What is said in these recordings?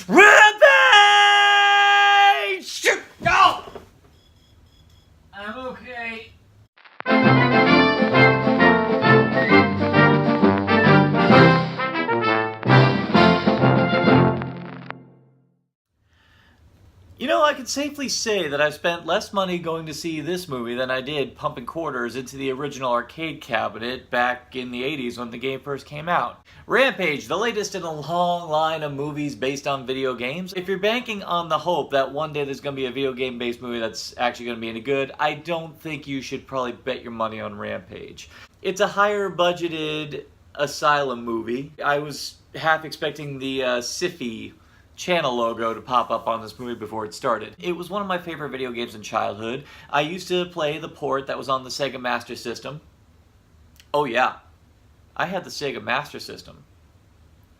Rampage! Shoot! No! I'm okay. You know, I can safely say that I've spent less money going to see this movie than I did pumping quarters into the original arcade cabinet back in the 80s when the game first came out. Rampage, the latest in a long line of movies based on video games. If you're banking on the hope that one day there's going to be a video game-based movie that's actually going to be any good, I don't think you should probably bet your money on Rampage. It's a higher budgeted asylum movie. I was half expecting the Siffy channel logo to pop up on this movie before it started. It was one of my favorite video games in childhood. I used to play the port that was on the Sega Master System. Oh yeah, I had the Sega Master System.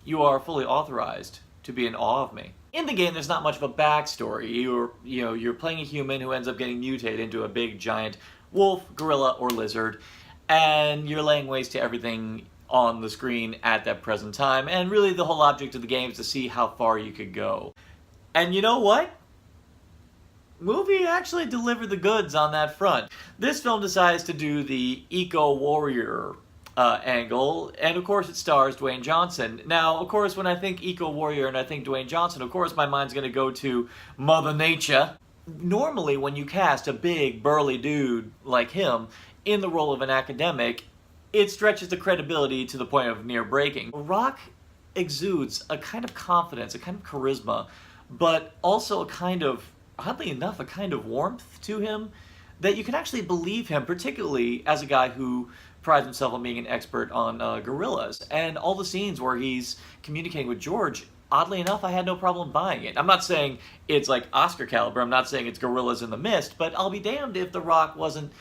You are fully authorized to be in awe of me. In the game, there's not much of a backstory. You're playing a human who ends up getting mutated into a big giant wolf, gorilla, or lizard, and you're laying waste to everything on the screen at that present time, and really the whole object of the game is to see how far you could go. And you know what? Movie actually delivered the goods on that front. This film decides to do the eco-warrior angle, and of course it stars Dwayne Johnson. Now, of course, when I think eco-warrior and I think Dwayne Johnson, of course my mind's going to go to Mother Nature. Normally when you cast a big, burly dude like him in the role of an academic, it stretches the credibility to the point of near breaking. Rock exudes a kind of confidence, a kind of charisma, but also a kind of, oddly enough, a kind of warmth to him that you can actually believe him, particularly as a guy who prides himself on being an expert on gorillas. And all the scenes where he's communicating with George, oddly enough, I had no problem buying it. I'm not saying it's like Oscar caliber, I'm not saying it's Gorillas in the Mist, but I'll be damned if The Rock wasn't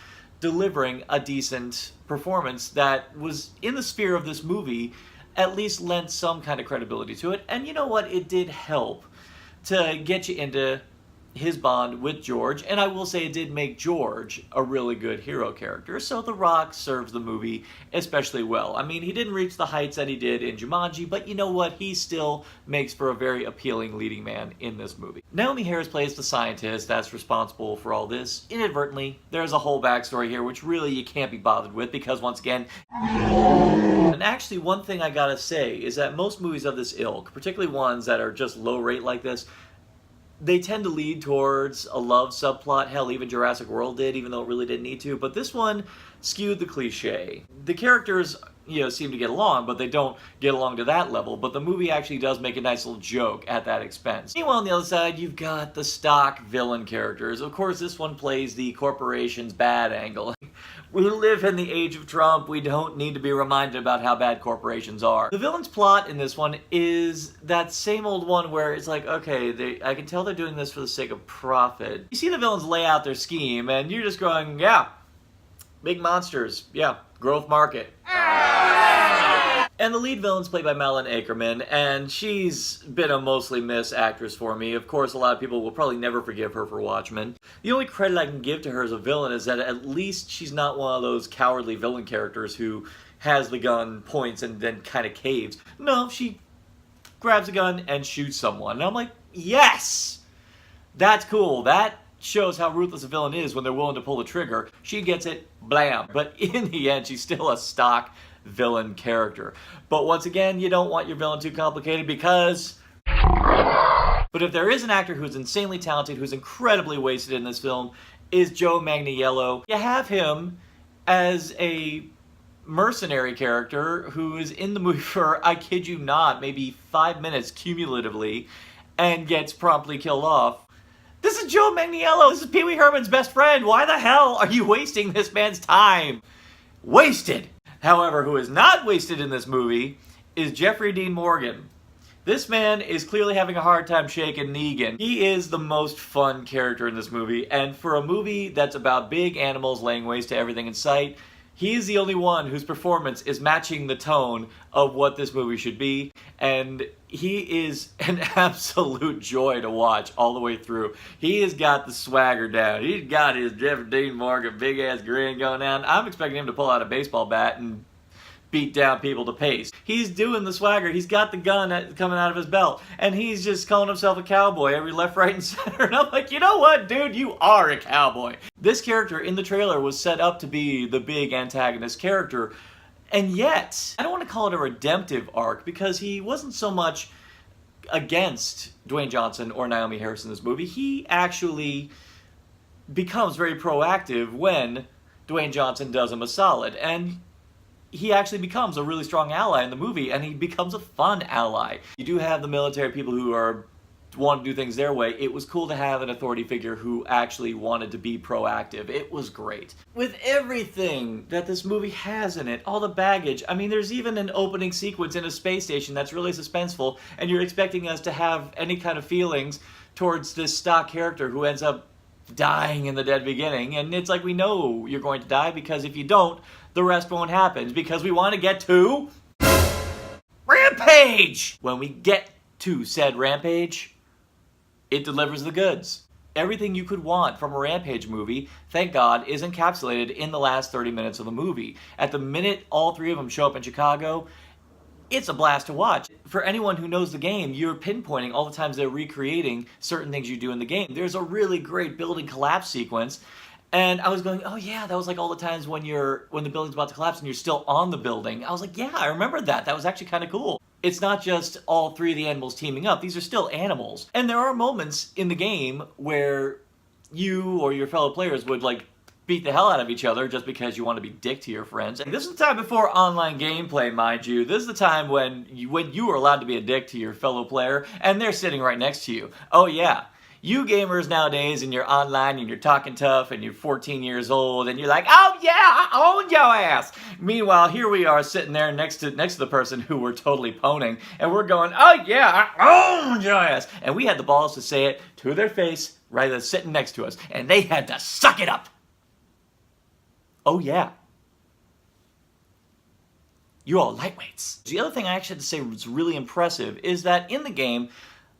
delivering a decent performance that was in the sphere of this movie, at least lent some kind of credibility to it. And you know what? It did help to get you into his bond with George, and I will say it did make George a really good hero character, so The Rock serves the movie especially well. I mean, he didn't reach the heights that he did in Jumanji, but you know what? He still makes for a very appealing leading man in this movie. Naomi Harris plays the scientist that's responsible for all this. Inadvertently, there's a whole backstory here which really you can't be bothered with because, once again... And actually, one thing I gotta say is that most movies of this ilk, particularly ones that are just low rate like this, they tend to lead towards a love subplot. Hell, even Jurassic World did, even though it really didn't need to. But this one skewed the cliche. The characters, seem to get along, but they don't get along to that level. But the movie actually does make a nice little joke at that expense. Meanwhile, on the other side, you've got the stock villain characters. Of course, this one plays the corporation's bad angle. We live in the age of Trump. We don't need to be reminded about how bad corporations are. The villain's plot in this one is that same old one where it's like, okay, I can tell they're doing this for the sake of profit. You see the villains lay out their scheme, and you're just going, yeah, big monsters, yeah, growth market. And the lead villain's played by Malin Akerman, and she's been a mostly miss actress for me. Of course, a lot of people will probably never forgive her for Watchmen. The only credit I can give to her as a villain is that at least she's not one of those cowardly villain characters who has the gun, points, and then kind of caves. No, she grabs a gun and shoots someone. And I'm like, yes! That's cool. That shows how ruthless a villain is when they're willing to pull the trigger. She gets it, blam. But in the end, she's still a stock villain character. But once again, you don't want your villain too complicated because... But if there is an actor who's insanely talented, who's incredibly wasted in this film, is Joe Manganiello. You have him as a mercenary character who is in the movie for, I kid you not, maybe 5 minutes cumulatively, and gets promptly killed off. This is Joe Manganiello. This is Pee Wee Herman's best friend. Why the hell are you wasting this man's time? Wasted! However, who is not wasted in this movie is Jeffrey Dean Morgan. This man is clearly having a hard time shaking Negan. He is the most fun character in this movie, and for a movie that's about big animals laying waste to everything in sight, he is the only one whose performance is matching the tone of what this movie should be, and he is an absolute joy to watch all the way through. He has got the swagger down. He's got his Jeffrey Dean Morgan big-ass grin going down. I'm expecting him to pull out a baseball bat and beat down people to pace. He's doing the swagger. He's got the gun coming out of his belt, and he's just calling himself a cowboy every left, right, and center. And I'm like, you know what, dude? You are a cowboy. This character in the trailer was set up to be the big antagonist character, and yet, I don't want to call it a redemptive arc because he wasn't so much against Dwayne Johnson or Naomi Harris in this movie. He actually becomes very proactive when Dwayne Johnson does him a solid, and he actually becomes a really strong ally in the movie, and he becomes a fun ally. You do have the military people who want to do things their way. It was cool to have an authority figure who actually wanted to be proactive. It was great. With everything that this movie has in it, all the baggage, I mean, there's even an opening sequence in a space station that's really suspenseful, and you're expecting us to have any kind of feelings towards this stock character who ends up dying in the dead beginning, and it's like, we know you're going to die, because if you don't, the rest won't happen, because we want to get to Rampage! When we get to said Rampage, it delivers the goods. Everything you could want from a Rampage movie, thank God, is encapsulated in the last 30 minutes of the movie. At the minute all three of them show up in Chicago, it's a blast to watch. For anyone who knows the game, you're pinpointing all the times they're recreating certain things you do in the game. There's a really great building collapse sequence, and I was going, oh yeah, that was like all the times when the building's about to collapse and you're still on the building. I was like, yeah, I remember that. That was actually kind of cool. It's not just all three of the animals teaming up. These are still animals. And there are moments in the game where you or your fellow players would like beat the hell out of each other just because you want to be dick to your friends. And this is the time before online gameplay, mind you. This is the time when you are allowed to be a dick to your fellow player, and they're sitting right next to you. Oh yeah. You gamers nowadays, and you're online, and you're talking tough, and you're 14 years old, and you're like, oh yeah, I owned your ass. Meanwhile, here we are sitting there next to the person who we're totally poning, and we're going, oh yeah, I owned your ass. And we had the balls to say it to their face, right there sitting next to us, and they had to suck it up. Oh yeah. You're all lightweights. The other thing I actually had to say was really impressive is that in the game,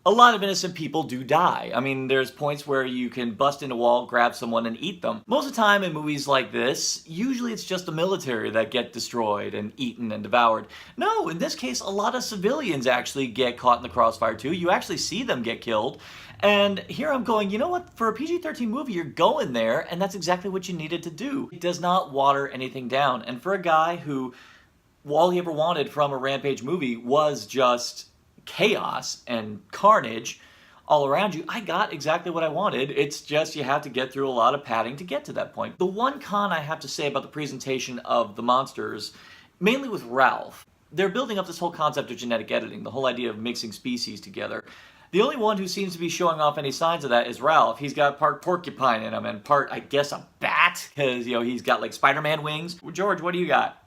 a lot of innocent people do die. I mean, there's points where you can bust in a wall, grab someone, and eat them. Most of the time in movies like this, usually it's just the military that get destroyed and eaten and devoured. No, in this case, a lot of civilians actually get caught in the crossfire too. You actually see them get killed. And here I'm going, you know what? For a PG-13 movie, you're going there, and that's exactly what you needed to do. It does not water anything down. And for a guy who, all he ever wanted from a Rampage movie was just chaos and carnage all around you, I got exactly what I wanted. It's just you have to get through a lot of padding to get to that point. The one con I have to say about the presentation of the monsters, mainly with Ralph, they're building up this whole concept of genetic editing, the whole idea of mixing species together. The only one who seems to be showing off any signs of that is Ralph. He's got part porcupine in him and part, I guess, a bat, because, you know, he's got like Spider-Man wings. George, what do you got?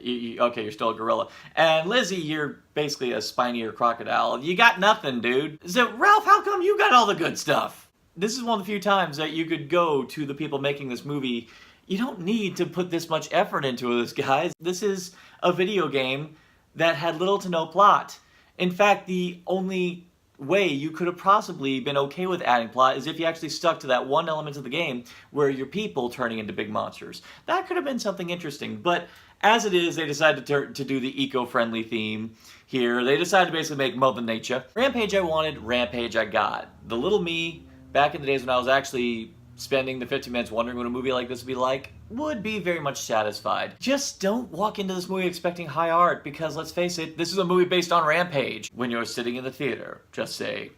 Okay, you're still a gorilla. And Lizzie, you're basically a spiny-eared crocodile. You got nothing, dude. So, Ralph, how come you got all the good stuff? This is one of the few times that you could go to the people making this movie. You don't need to put this much effort into this, guys. This is a video game that had little to no plot. In fact, the only way you could have possibly been okay with adding plot is if you actually stuck to that one element of the game where your people turning into big monsters. That could have been something interesting, but as it is, they decided to do the eco-friendly theme here. They decided to basically make Mother Nature. Rampage I wanted, Rampage I got. The little me, back in the days when I was actually spending the 15 minutes wondering what a movie like this would be like, would be very much satisfied. Just don't walk into this movie expecting high art, because let's face it, this is a movie based on Rampage. When you're sitting in the theater, just say,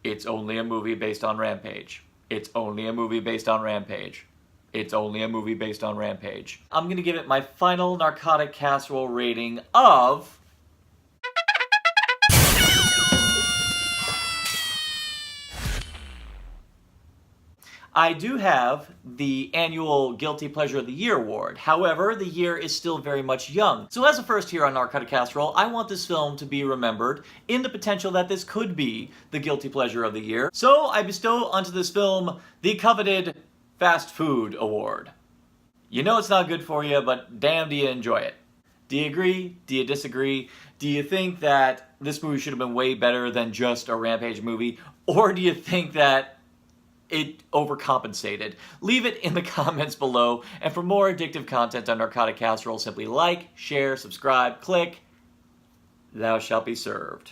it's only a movie based on Rampage. It's only a movie based on Rampage. It's only a movie based on Rampage. I'm gonna give it my final narcotic casserole rating of... I do have the annual Guilty Pleasure of the Year award. However, the year is still very much young. So as a first here on Narcotic Casserole, I want this film to be remembered in the potential that this could be the Guilty Pleasure of the Year. So I bestow onto this film the coveted Fast Food Award. You know it's not good for you, but damn do you enjoy it. Do you agree? Do you disagree? Do you think that this movie should have been way better than just a Rampage movie? Or do you think that it overcompensated? Leave it in the comments below, and for more addictive content on Narcotic Casserole, simply like, share, subscribe, click. Thou shalt be served.